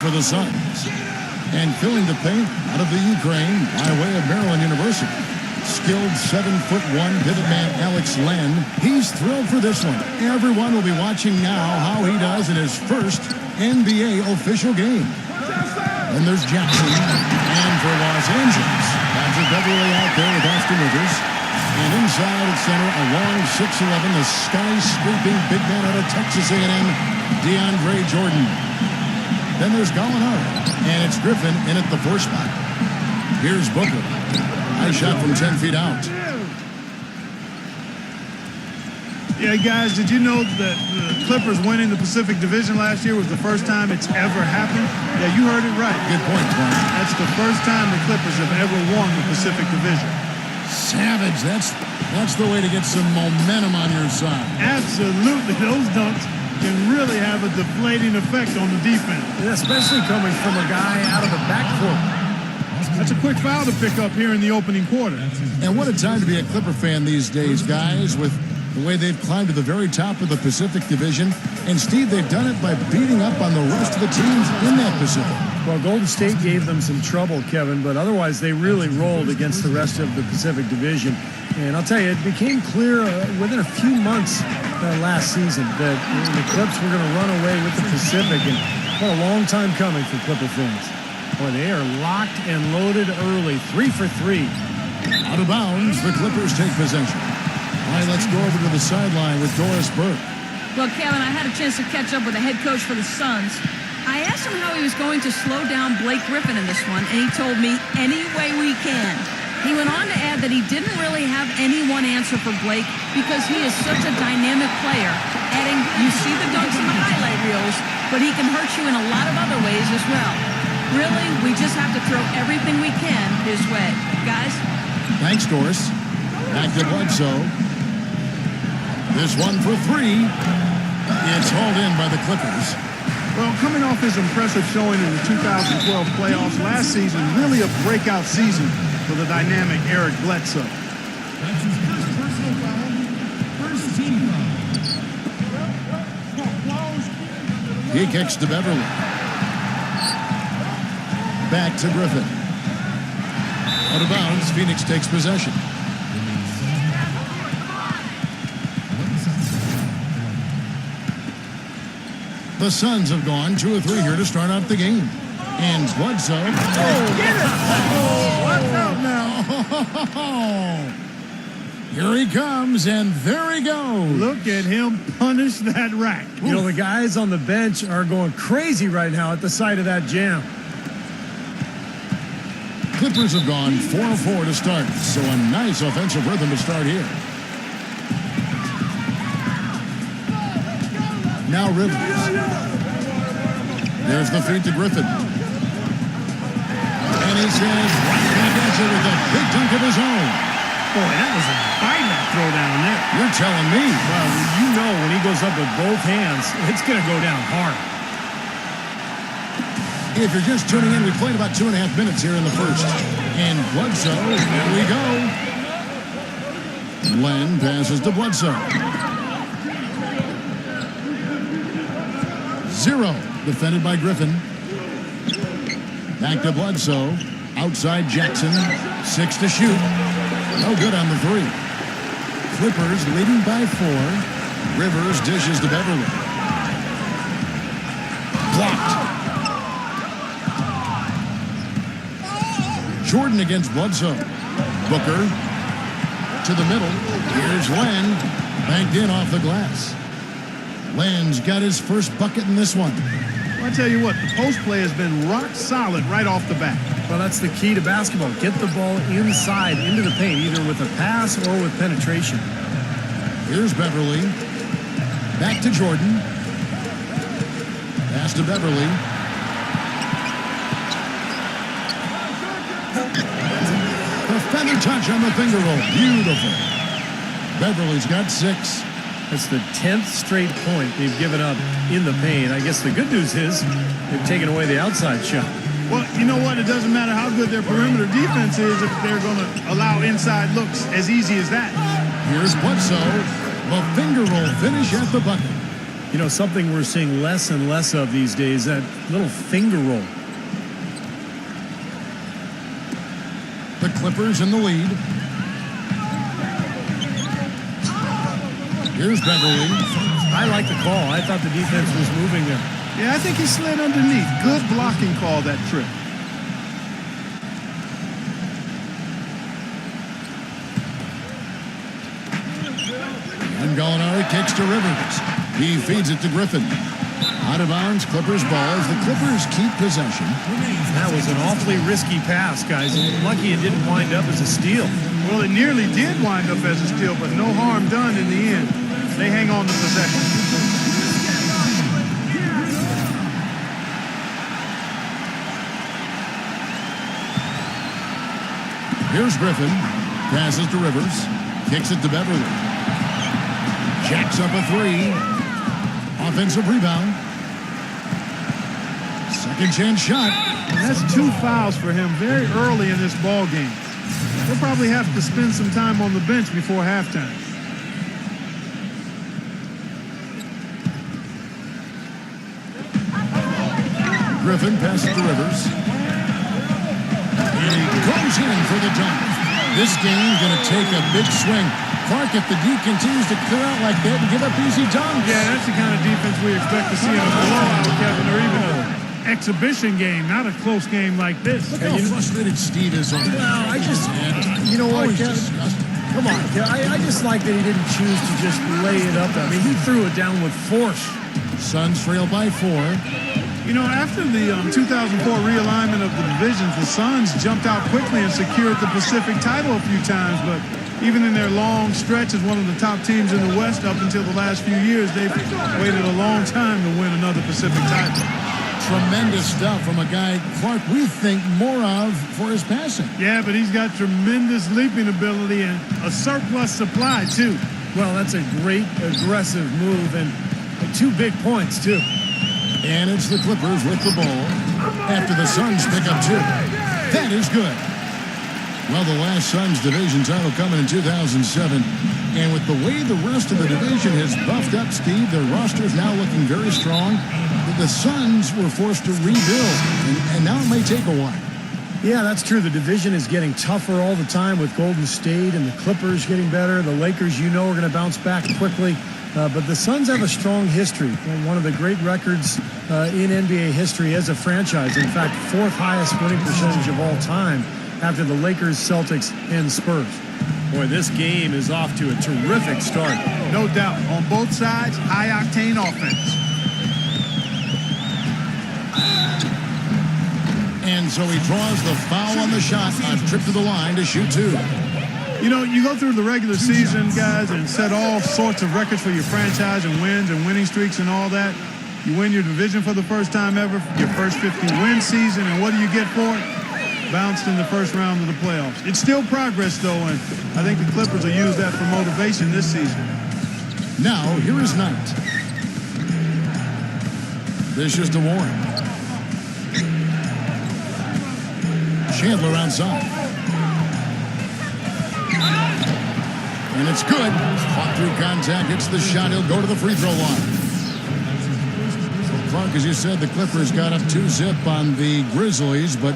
for the Suns. And filling the paint out of the Ukraine by way of Maryland University, skilled 7'1" pivot man Alex Len. He's thrilled for this one. Everyone will be watching now how he does in his first NBA official game. And there's Jackson. And for Los Angeles, Patrick Beverly out there with Austin Rivers. And inside at center, a long 6'11", the skyscraping big man out of Texas A&M, DeAndre Jordan. Then there's Gallinari, and it's Griffin in at the 4 spot. Here's Booker. Nice shot from 10 feet out. Yeah, guys, did you know that the Clippers winning the Pacific Division last year was the first time it's ever happened? Yeah, you heard it right. Good point, Twan. That's the first time the Clippers have ever won the Pacific Division. Savage. That's the way to get some momentum on your side. Absolutely. Those dunks can really have a deflating effect on the defense. Yeah, especially coming from a guy out of the backcourt. That's a quick foul to pick up here in the opening quarter. And what a time to be a Clipper fan these days, guys, with the way they've climbed to the very top of the Pacific Division. And, Steve, they've done it by beating up on the rest of the teams in that Pacific. Well, Golden State gave them some trouble, Kevin, but otherwise they really rolled against the rest of the Pacific Division. And I'll tell you, it became clear within a few months last season that the Clips were going to run away with the Pacific. And what a long time coming for Clipper fans. Boy, they are locked and loaded early. 3 for 3. Out of bounds, the Clippers take possession. All right, let's go over to the sideline with Doris Burke. Well, Kevin, I had a chance to catch up with the head coach for the Suns. I asked him how he was going to slow down Blake Griffin in this one, and he told me, any way we can. He went on to add that he didn't really have any one answer for Blake because he is such a dynamic player, adding, you see the dunks in the highlight reels, but he can hurt you in a lot of other ways as well. Really, we just have to throw everything we can his way. Guys? Thanks, Doris. Back to Bledsoe. This one for 3. It's hauled in by the Clippers. Well, coming off his impressive showing in the 2012 playoffs last season, really a breakout season for the dynamic Eric Bledsoe. That's his first personal foul, first team foul. He kicks to Beverly. Back to Griffin. Out of bounds, Phoenix takes possession. The Suns have gone 2 of 3 here to start out the game. And Bledsoe. Oh, get it! Oh, watch out now. Here he comes, and there he goes. Look at him punish that rack. You know, the guys on the bench are going crazy right now at the sight of that jam. Clippers have gone 4 of 4 to start, so a nice offensive rhythm to start here. Now Rivers. There's the feed to Griffin. And he says, right back at you with a big dunk of his own. Boy, that was a bite throw down there. You're telling me. Well, you know when he goes up with both hands, it's going to go down hard. If you're just tuning in, we played about 2.5 minutes here in the first. And Bledsoe, here we go. Len passes to Bledsoe. 0, defended by Griffin. Back to Bledsoe. Outside Jackson. 6 to shoot. No good on the 3. Clippers leading by 4. Rivers dishes to Beverly. Blocked. Jordan against Bledsoe. Booker to the middle. Here's Len. Banked in off the glass. Len's got his first bucket in this one. Well, I tell you what, the post play has been rock solid right off the bat. Well, that's the key to basketball. Get the ball inside, into the paint, either with a pass or with penetration. Here's Beverly. Back to Jordan. Pass to Beverly. The feather touch on the finger roll. Beautiful. Beverly's got 6. It's the 10th straight point they've given up in the paint. I guess the good news is they've taken away the outside shot. Well, you know what? It doesn't matter how good their perimeter defense is if they're going to allow inside looks as easy as that. Here's Bledsoe. The finger roll finish at the bucket. You know, something we're seeing less and less of these days, that little finger roll. The Clippers in the lead. Here's Beverly. I like the call. I thought the defense was moving there. Yeah, I think he slid underneath. Good blocking call that trip. And Gallinari kicks to Rivers. He feeds it to Griffin. Out of bounds, Clippers ball as the Clippers keep possession. That was an awfully risky pass, guys. Lucky it didn't wind up as a steal. Well, it nearly did wind up as a steal, but no harm done in the end. They hang on to possession. Here's Griffin. Passes to Rivers. Kicks it to Beverly. Jacks up a three. Offensive rebound. Second chance shot. And that's 2 fouls for him very early in this ball game. He'll probably have to spend some time on the bench before halftime. Griffin passes to Rivers. And he goes in for the dunk. This game's going to take a big swing. Clark, if the D continues to clear out like that and give up easy dunks. Yeah, that's the kind of defense we expect to see in a blowout, Kevin, or even an exhibition game, not a close game like this. Look how frustrated Steve is on this. Well, I just, you know what, Kevin? Come on, I just like that he didn't choose to just lay it up. I mean, he threw it down with force. Suns trail by 4. You know, after the 2004 realignment of the divisions, the Suns jumped out quickly and secured the Pacific title a few times, but even in their long stretch as one of the top teams in the West up until the last few years, they've waited a long time to win another Pacific title. Tremendous stuff from a guy, Clark, we think more of for his passing. Yeah, but he's got tremendous leaping ability and a surplus supply, too. Well, that's a great aggressive move and 2 big points, too. And it's the Clippers with the ball after the Suns pick up 2. That is good. Well, the last Suns division title coming in 2007. And with the way the rest of the division has buffed up, Steve, their roster is now looking very strong. The Suns were forced to rebuild, and now it may take a while. Yeah, that's true. The division is getting tougher all the time with Golden State and the Clippers getting better. The Lakers, you know, are going to bounce back quickly. But the Suns have a strong history. One of the great records in NBA history as a franchise. In fact, 4th highest winning percentage of all time after the Lakers, Celtics, and Spurs. Boy, this game is off to a terrific start. No doubt. On both sides, high-octane offense. And so he draws the foul on the shot. A trip to the line to shoot 2. You know, you go through the regular season, guys, and set all sorts of records for your franchise and wins and winning streaks and all that. You win your division for the first time ever, your first 50-win season, and what do you get for it? Bounced in the first round of the playoffs. It's still progress, though, and I think the Clippers will use that for motivation this season. Now, here is Knight. This is to Warren. Chandler outside. And it's good. Fought through contact, hits the shot. He'll go to the free throw line. So Clark, as you said, the Clippers got up 2-zip on the Grizzlies, but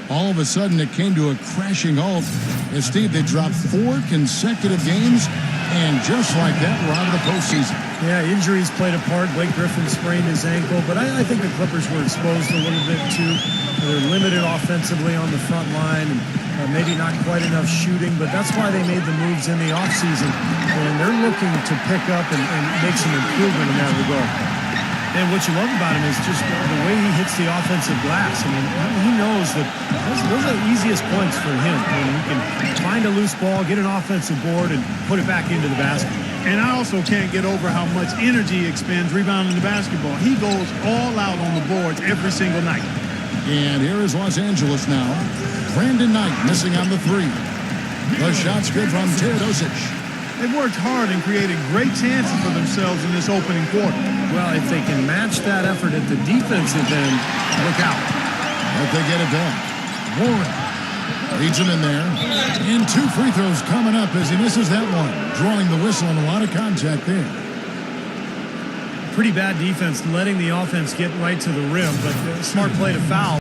all of a sudden it came to a crashing halt. And Steve, they dropped 4 consecutive games, and just like that, we're out of the postseason. Yeah, injuries played a part. Blake Griffin sprained his ankle, but I think the Clippers were exposed a little bit too. They're limited offensively on the front line, and maybe not quite enough shooting, but that's why they made the moves in the offseason. And they're looking to pick up and make some improvement in that regard. And what you love about him is just the way he hits the offensive glass. I mean, he knows that those are the easiest points for him. I mean, he can find a loose ball, get an offensive board, and put it back into the basket. And I also can't get over how much energy he expends rebounding the basketball. He goes all out on the boards every single night. And here is Los Angeles now. Brandon Knight missing on the 3. The shot's good from Teodosic. They've worked hard and created great chances for themselves in this opening quarter. Well, if they can match that effort at the defensive end, look out. But they get it back. Warren leads him in there. And 2 free throws coming up as he misses that one. Drawing the whistle and a lot of contact there. pretty bad defense letting the offense get right to the rim, but smart play to foul.